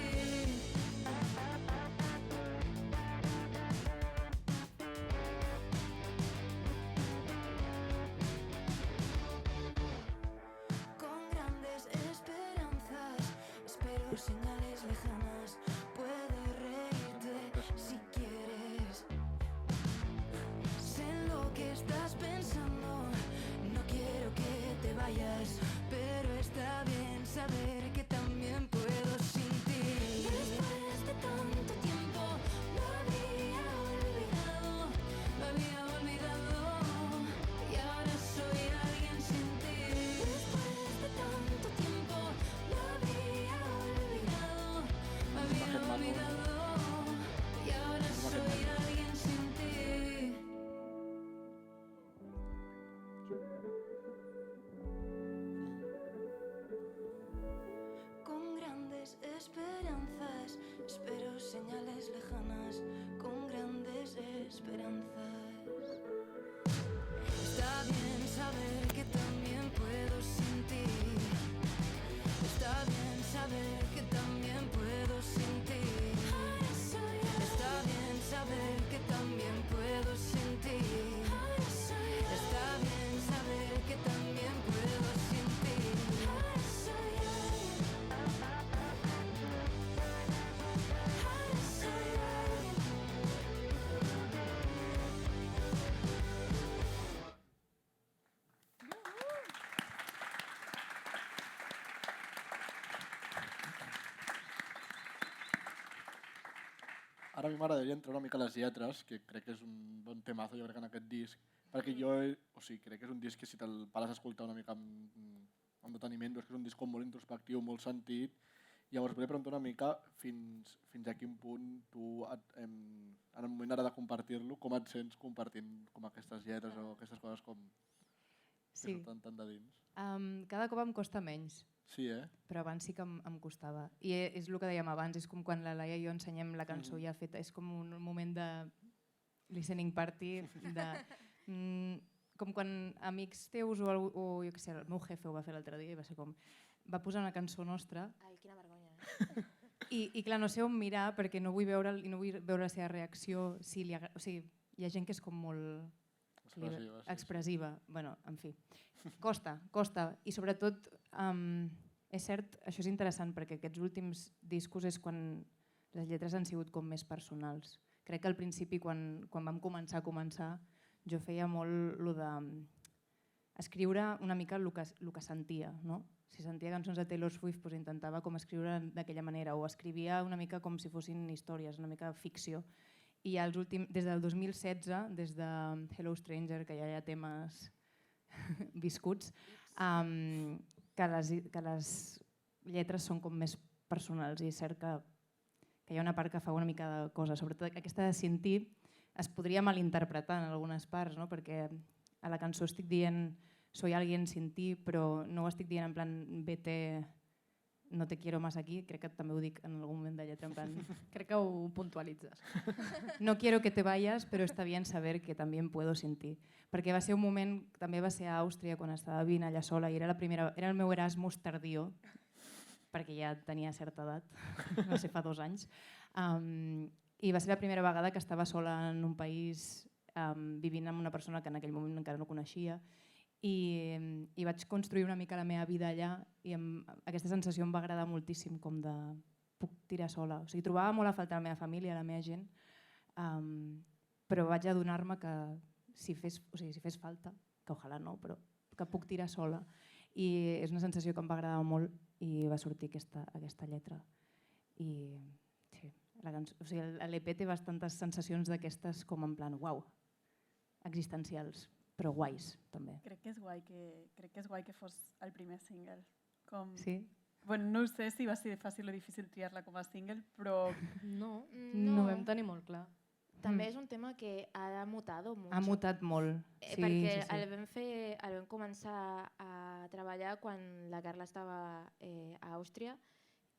Con grandes esperanzas, espero señales lejanas. Puedes reírte si quieres. Sé lo que estás pensando, no quiero que te vayas, pero está bien saber que también puedo sin ti. Después de tanto tiempo me había olvidado, me había olvidado. Y ahora soy alguien sin ti. Después de tanto tiempo me había olvidado, me había olvidado. Y ahora soy alguien sin ti. Con grandes esperanzas, espero señales lejanas, con grandes esperanzas. Está bien saber que también puedo sin ti. Está bien saber que también puedo sin ti. ara a mi m'agradaria entrar una mica a les lletres, que crec que és un bon temazo, jo crec, en aquest disc, perquè jo, crec que és un disc que si te'l pares a escoltar una mica amb deteniment, veus que és un disc com molt introspectiu, molt sentit. Llavors, volia preguntar una mica fins a quin punt tu, en el moment ara de compartir-lo, com et sents compartint com aquestes lletres o aquestes coses com Sí. que són tan de dins? Cada cop em costa menys, Sí, però abans sí que em costava. I és el que dèiem abans, és com quan la Laia i jo ensenyem la cançó ja feta, és com un moment de listening party, com quan amics teus o jo què sé, el meu jefe ho va fer l'altre dia i va ser com, va posar una cançó nostra. Ai, quina vergonya. I clar, no sé on mirar perquè no vull veure'l i no vull veure la seva reacció. Si li o sigui, hi ha gent que és com molt expressiva. Bueno, en fi, costa. I sobretot, és cert, això és interessant perquè aquests últims discos és quan les lletres han sigut com més personals. Crec que al principi, quan vam començar, jo feia molt el de escriure una mica el que sentia, no? Si sentia cançons de Taylor Swift, doncs intentava com escriure d'aquella manera, o escrivia una mica com si fossin històries, una mica ficció. I des del 2016, des de Hello Stranger, que ja hi ha temes viscuts, que les lletres són com més personals i és cert que hi ha una part que fa una mica de cosa. Sobretot aquesta de sentir es podria malinterpretar en algunes parts, no? Perquè a la cançó estic dient soy alguien sin ti, però no ho estic dient en plan vete, no te quiero más aquí, crec que també ho dic en algun moment de lletra, en plan Crec que ho puntualitzes. no quiero que te vayas, però està bien saber que también puedo sin ti. Perquè va ser un moment, també va ser a Àustria quan estava vivint allà sola i era el meu Erasmus tardío, perquè ja tenia certa edat, va ser fa 2 anys, i va ser la primera vegada que estava sola en un país vivint amb una persona que en aquell moment encara no coneixia i vaig construir una mica la meva vida allà i aquesta sensació em va agradar moltíssim, com de puc tirar sola. O sigui, trobava molt a faltar la meva família, la meva gent, però vaig adonar-me que si fes falta, que ojalà no, però que puc tirar sola. I és una sensació que em va agradar molt i va sortir aquesta lletra. I sí, l'EP té bastantes sensacions d'aquestes com en plan uau, existencials, però guais també. Crec que és guai que fos el primer single. Sí? Bueno, no sé si va ser fàcil o difícil triar-la com a single, però No No, ho vam tenir molt clar. també és un tema que ha mutado mucho. Ha mutat molt. Perquè el vam començar a treballar quan la Carla estava a Àustria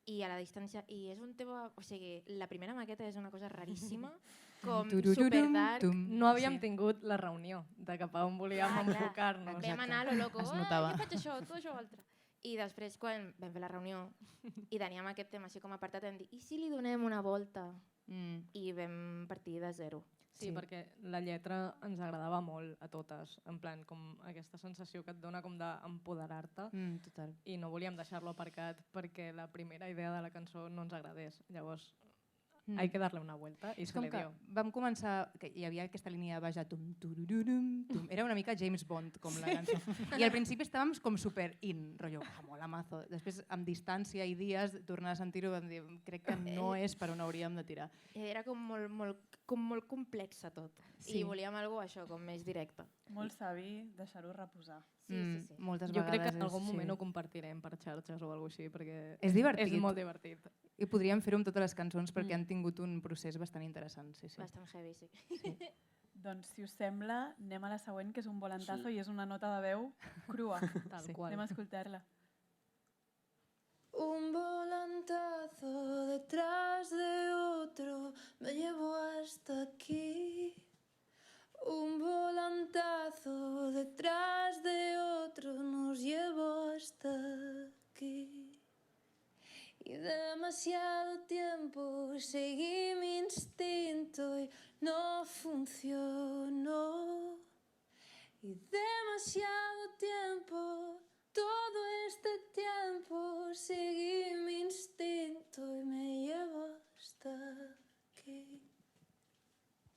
i a la distància, i és un tema, o sigui, la primera maqueta és una cosa raríssima, com superdark. No havíem tingut la reunió de cap a on volíem enfocar-nos. Vam anar a lo loco, Es notava. jo faig això, tu això altre. I després, quan vam fer la reunió i teníem aquest tema així com apartat, vam dir, i si li donem una volta? I vam partir de zero. Sí, perquè la lletra ens agradava molt a totes, en plan, com aquesta sensació que et dona com d'empoderar-te Total. i no volíem deixar-lo aparcat perquè la primera idea de la cançó no ens agradés. Llavors, hay que darle una vuelta i És se com le que dio. vam començar, que hi havia aquesta línia de baix de tum, turururum, tum. Era una mica James Bond, com la cançó. I al principi estàvem com super in, rotllo, mola mazo. Després, amb distància i dies, tornar a sentir-ho, vam dir, crec que no és per on hauríem de tirar. Era com molt complexa tot. Sí. I volíem alguna cosa això, com més directe. molt savi deixar-ho reposar. Sí. Moltes Jo vegades crec que en algun és- moment ho compartirem per xarxes o alguna cosa així, perquè És divertit. és molt divertit. I podríem fer-ho amb totes les cançons perquè han tingut un procés bastant interessant. Sí. Bastant heavy, sí. Doncs, si us sembla, anem a la següent, que és un volantazo i és una nota de veu crua. Tal Sí. qual. Anem a escoltar-la. Un volantazo detrás de otro me llevó hasta aquí. Un volantazo detrás de otro nos llevó hasta aquí. Y demasiado tiempo seguí mi instinto y no funcionó. Y demasiado tiempo, todo este tiempo, seguí mi instinto y me llevó hasta aquí.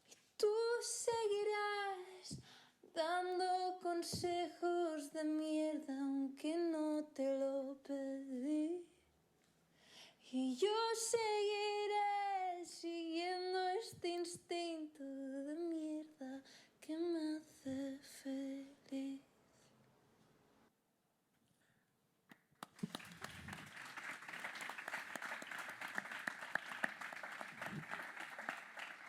Y tú seguirás dando consejos de mierda aunque no te lo pedí. Y yo seguiré siguiendo este instinto de mierda que me hace feliz.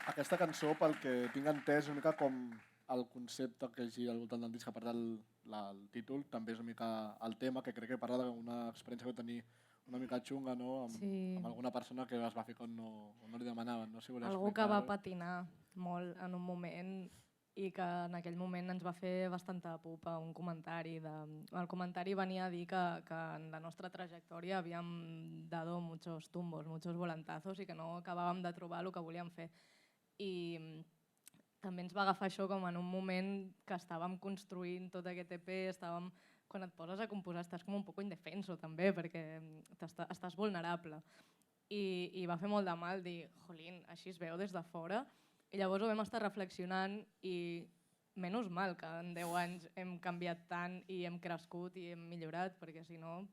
Aquesta cançó, pel que tinc entès, és una mica com el concepte que gira al voltant del disc, a part del títol, també és una mica el tema, que crec que parla d'una experiència que va tenir una mica xunga, no? Amb alguna persona que es va fer quan no li demanaven. No? Si Algú que va patinar molt en un moment i que en aquell moment ens va fer bastanta pupa un comentari. El comentari venia a dir que en la nostra trajectòria havíem dado muchos tumbos, muchos volantazos i que no acabàvem de trobar el que volíem fer. I també ens va agafar això com en un moment que estàvem construint tot aquest EP, quan et poses a composar estàs com un poc indefenso també, perquè estàs vulnerable. I va fer molt de mal dir, jolín, així es veu des de fora. I llavors ho vam estar reflexionant i menys mal que en 10 anys hem canviat tant i hem crescut i hem millorat, perquè si no,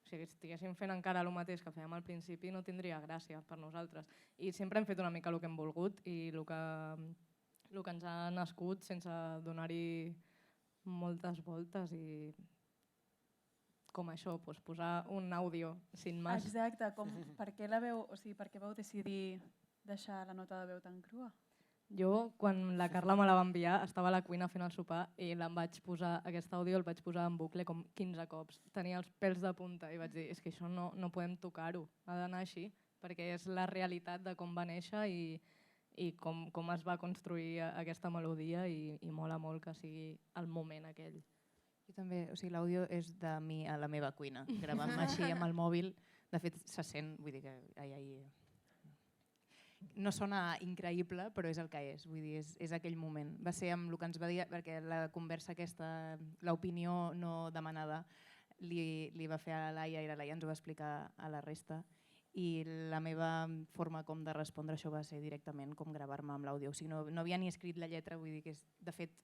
si estiguéssim fent encara el mateix que fèiem al principi no tindria gràcia per nosaltres. I sempre hem fet una mica el que hem volgut i el que ens ha nascut sense donar-hi moltes voltes i com això, posar un àudio sin más. Exacte, per què vau decidir deixar la nota de veu tan crua? Jo, quan la Carla me la va enviar, estava a la cuina fent el sopar i aquest àudio el vaig posar en bucle com 15 cops. Tenia els pèls de punta i vaig dir, és que això no podem tocar-ho, ha d'anar així, perquè és la realitat de com va néixer i com es va construir aquesta melodia i mola molt que sigui el moment aquell. Jo també, o sigui, l'àudio és de mi a la meva cuina, gravant-me així amb el mòbil. De fet, se sent, vull dir que no sona increïble, però és el que és, vull dir, és aquell moment. Va ser amb el que ens va dir, perquè la conversa aquesta, l'opinió no demanada, li va fer a la Laia i la Laia ens ho va explicar a la resta. I la meva forma com de respondre això va ser directament com gravar-me amb l'àudio. O sigui, no havia ni escrit la lletra, vull dir que de fet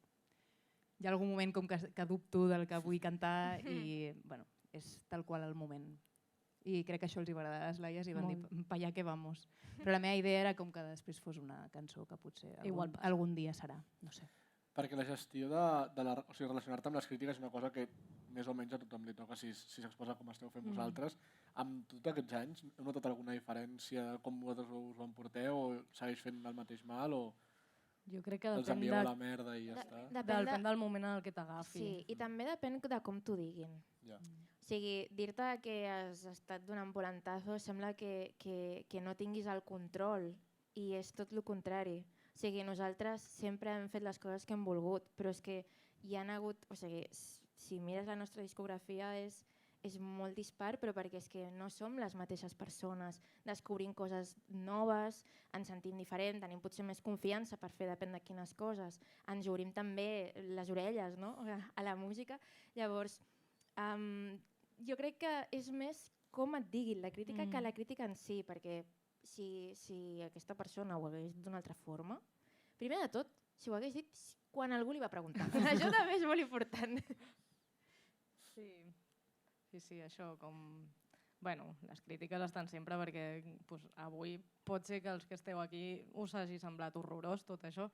hi ha algun moment com que dubto del que vull cantar i bueno, és tal qual el moment. I crec que això els hi va agradar a les Laies i van dir, pa allà que vamos. Però la meva idea era com que després fos una cançó que potser algun dia serà, no sé. Perquè la gestió o sigui, relacionar-te amb les crítiques és una cosa que més o menys a tothom li toca si s'exposa com esteu fent vosaltres. Amb tots aquests anys, heu notat alguna diferència com vosaltres us ho emporteu o segueix fent el mateix mal o jo crec que els envieu a la merda i ja està? Depèn del moment en el que t'agafi. Sí, i també depèn de com t'ho diguin. O sigui, dir-te que has estat donant volantazos sembla que no tinguis el control i és tot el contrari. O sigui, nosaltres sempre hem fet les coses que hem volgut, però és que hi ha hagut... O sigui, si mires la nostra discografia és molt dispar, però perquè és que no som les mateixes persones, descobrint coses noves, ens sentim diferent, tenim potser més confiança per fer depèn de quines coses, ens obrim també les orelles, no? A la música. Llavors, jo crec que és més com et diguin la crítica que la crítica en si, perquè si aquesta persona ho hagués dit d'una altra forma, primer de tot, si ho hagués dit quan algú li va preguntar. Això també és molt important. Sí, això com... Bueno, les crítiques estan sempre perquè avui pot ser que els que esteu aquí us hagi semblat horrorós tot això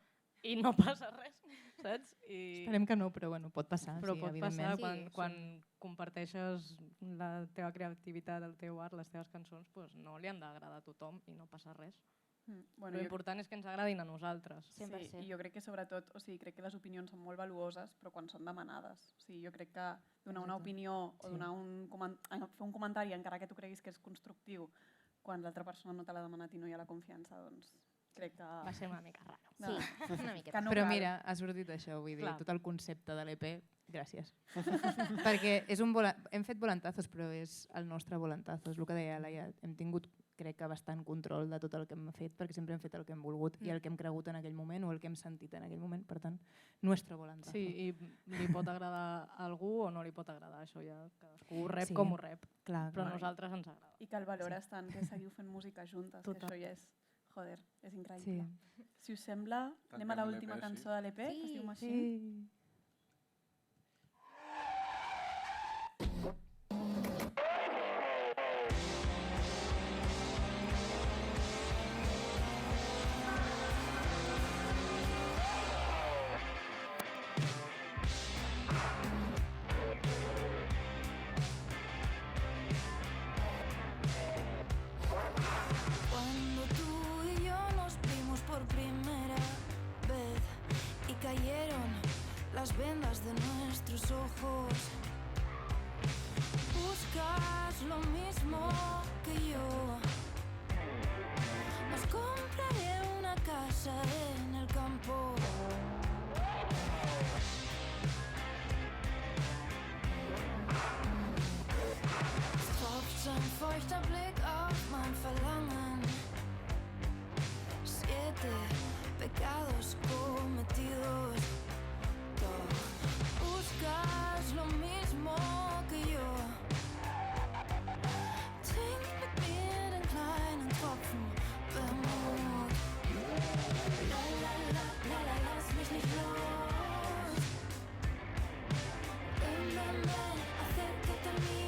i no passa res, saps? Esperem que no, però bueno, pot passar. Però pot passar Sí, quan comparteixes la teva creativitat, el teu art, les teves cançons, no li han d'agradar a tothom i no passa res. L'important és que ens agradin a nosaltres. Sí, i jo crec que sobretot, crec que les opinions són molt valuoses, però quan són demanades. Jo crec que donar una opinió o fer un comentari, encara que tu creguis que és constructiu, quan l'altra persona no te l'ha demanat i no hi ha la confiança, doncs crec que... Va ser una mica raro. Sí, una miqueta. Però mira, ha sortit això, vull dir, tot el concepte de l'EP, gràcies. Perquè hem fet volantazos, però és el nostre volantazo, és el que deia Laia, hem tingut crec que bastant control de tot el que hem fet, perquè sempre hem fet el que hem volgut i el que hem cregut en aquell moment o el que hem sentit en aquell moment, per tant, nostre volantazo. Sí, i li pot agradar a algú o no li pot agradar, això ja cadascú ho rep com ho rep, però a nosaltres ens agrada. I que el valores tant que seguiu fent música juntes, que això ja és, joder, és increïble. Si us sembla, anem a l'última cançó de l'EP, que es diu Machine. casa en el campo. Es tropft ein feuchter Blick auf mein Verlangen. 7 pecados cometidos. Doch buscas lo mismo que yo. Trink mit mir den kleinen Tropfen Vermut. La la la la la, lass mich nicht los. Ven, ven, ven, acércate a mí.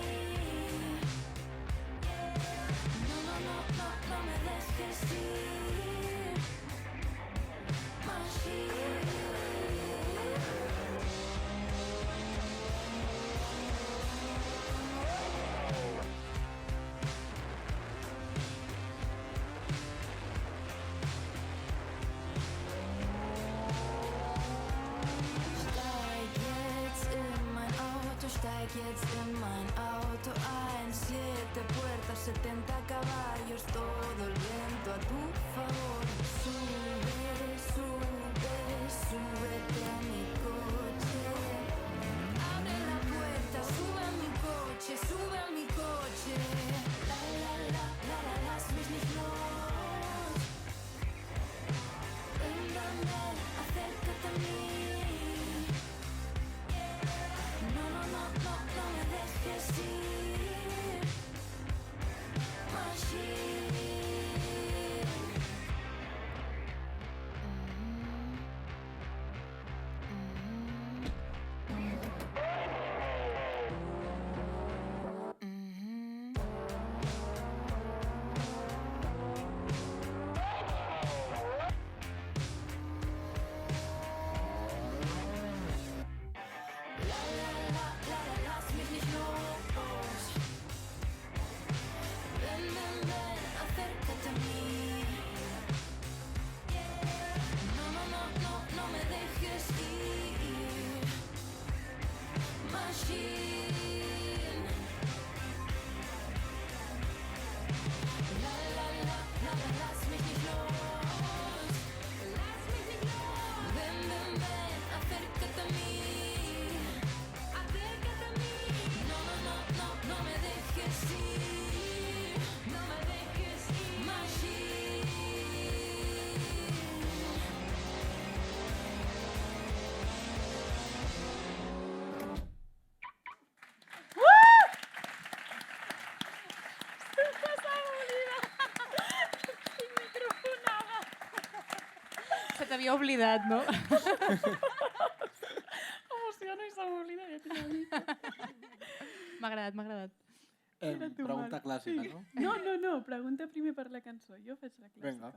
No, no, no, no, no me dejes ir. Machine. Steig jetzt in mein Auto ein, 7 puertas, 70 caballos, todo el viento a tu favor. Sube, sube, súbete a mi coche. Abre la puerta, sube a mi coche, sube a mi coche. La la la la la, lass mich nicht los. Ven, ven, ven, acércate a mí. No, no, no, no, no me dejes ir. Machine. Lass mich nicht los. Ven, ven, ven, acércate a mí. No, no, no, no, no me dejes ir. Machine. La la la la, lass mich nicht los. Lass mich nicht los. Ven, ven, ven, acércate a mí. Acércate a mí. No, no, no, no, no me dejes ir. No me dejes ir. Machine. Se t'havia oblidat, no? Emociono i se m'oblida que tinc amic. M'ha agradat, m'ha agradat. Era tu, Pregunta Marc. clàssica, Sí. no? No, pregunta primer per la cançó. Jo faig la clàssica.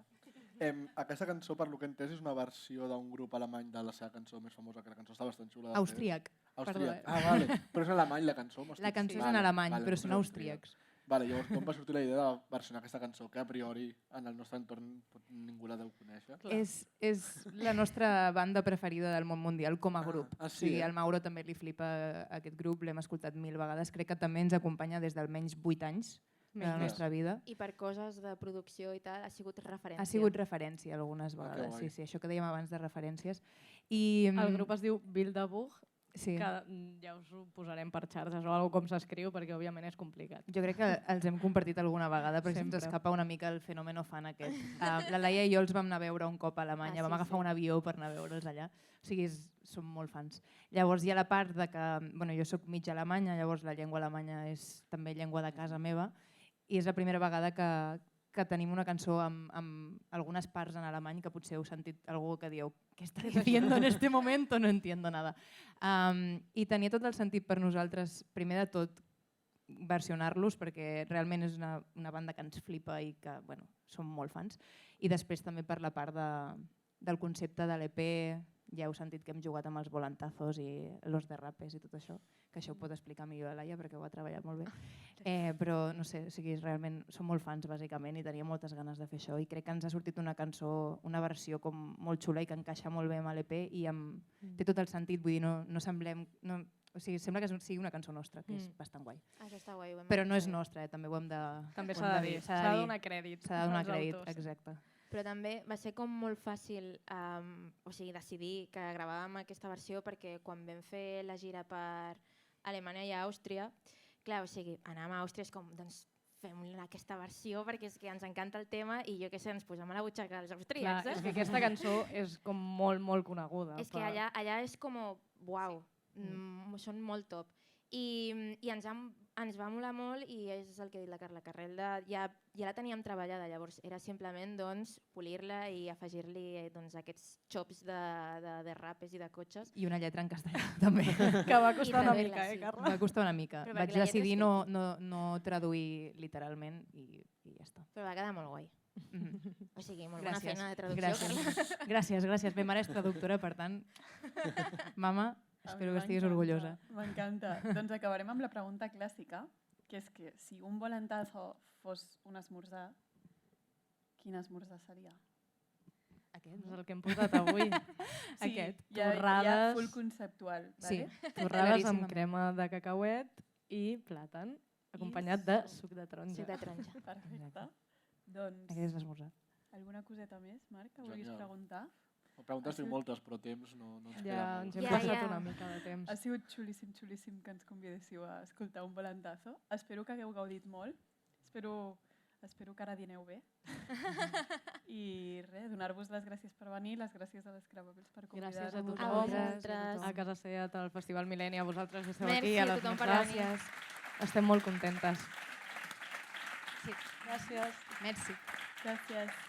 Vinga. Aquesta cançó, per lo que he entès, és una versió d'un grup alemany de la seva cançó més famosa, que la cançó està bastant xula de fer. Austríac. Austríac. Perdó, Ah, vale. Però és en alemany la cançó? La cançó és en alemany, però són austríacs. Vale, llavors d'on va sortir la idea de versionar aquesta cançó, que a priori en el nostre entorn ningú la deu conèixer? És la nostra banda preferida del món mundial com a grup. Ah, O sí, sigui, al Mauro també li flipa aquest grup, l'hem escoltat 1000 vegades. Crec que també ens acompanya des d'almenys 8 anys de la Més. nostra vida. I per coses de producció i tal, ha sigut referència. Ha sigut referència algunes que vegades, guai. sí, això que dèiem abans de referències. I, El grup es diu Bilderbuch, sí. que ja us ho posarem per xarxes o alguna com s'escriu, perquè òbviament és complicat. Jo crec que els hem compartit alguna vegada, perquè se'ns Sempre. escapa una mica el fenòmeno fan aquest. La Laia i jo els vam anar a veure un cop a Alemanya, Ah, vam sí, agafar sí. un avió per anar a veure'ls allà. O sigui, som molt fans. Llavors hi ha la part de que, bueno, jo sóc mig alemanya, llavors la llengua alemanya és també llengua de casa meva, i és la primera vegada que tenim una cançó amb algunes parts en alemany que potser heu sentit algú que dieu què està diciendo en este momento? No entiendo nada. I tenia tot el sentit per nosaltres, primer de tot, versionar-los perquè realment és una banda que ens flipa i que bueno, som molt fans. I després també per la part del concepte de l'EP, ja heu sentit que hem jugat amb els volantazos i los derrapes i tot això, que això ho pot explicar millor la Laia perquè ho ha treballat molt bé. Però no sé, o sigui, realment som molt fans bàsicament i tenia moltes ganes de fer això i crec que ens ha sortit una cançó, una versió com molt xula i que encaixa molt bé amb l'EP i té tot el sentit, vull dir, no semblem... No, o sigui, sembla que sigui una cançó nostra, que és bastant guai. Això està guai. Però no és nostra, també ho hem de... També s'ha de dir, s'ha de donar crèdit. S'ha de donar als crèdit, autors. exacte. però també va ser com molt fàcil o sigui, decidir que gravàvem aquesta versió perquè quan vam fer la gira per Alemanya i Àustria, clar, o sigui, anàvem a Àustria és com, doncs fem aquesta versió perquè és que ens encanta el tema i jo què sé, ens posem a la butxaca dels austríacs. Clar, és que aquesta cançó és com molt, molt coneguda. És que allà és com, uau, són molt top. I ens va molar molt i és el que ha dit la Carla Carrelda, ja la teníem treballada, llavors era simplement doncs, polir-la i afegir-li doncs, aquests xops de rapes i de cotxes. I una lletra en castellà, també. Que va costar una revelar, mica, sí. Carla? Va costar una mica. Però Vaig perquè la lletra decidir és no traduir literalment i ja està. Però va quedar molt guai. O sigui, molt bona Gràcies. feina de traducció. Gràcies. Ma mare és traductora, per tant, mama, espero que estiguis orgullosa. M'encanta. Doncs acabarem amb la pregunta clàssica, que és que si un volantazo fos un esmorzar, quin esmorzar seria? Aquest, És el que hem posat avui. Sí, Aquest. ja Torrades. full conceptual. Sí. Vale? Torrades amb Claríssimament. crema de cacauet i plàtan, acompanyat de suc de taronja. Suc de taronja. Perfecte. Doncs, Aquest és l'esmorzar. alguna coseta més, Marc, que vulguis Genial. preguntar? Preguntes tinc moltes, però temps no ens queda Ja molt. ens hem Ja, passat ja. una mica de temps. Ha sigut xulíssim que ens convidéssiu a escoltar un volantazo. Espero que hagueu gaudit molt. Espero que ara dineu bé. I res, donar-vos les gràcies per venir, les gràcies a les Creuables per Gràcies a convidar-nos. A tothom. vosaltres. A Casa Seat, al Festival Mil·lenni, a vosaltres que esteu Merci aquí, a a les tothom per nostres. venir. Estem molt contentes. Sí. Gràcies. Merci. Gràcies.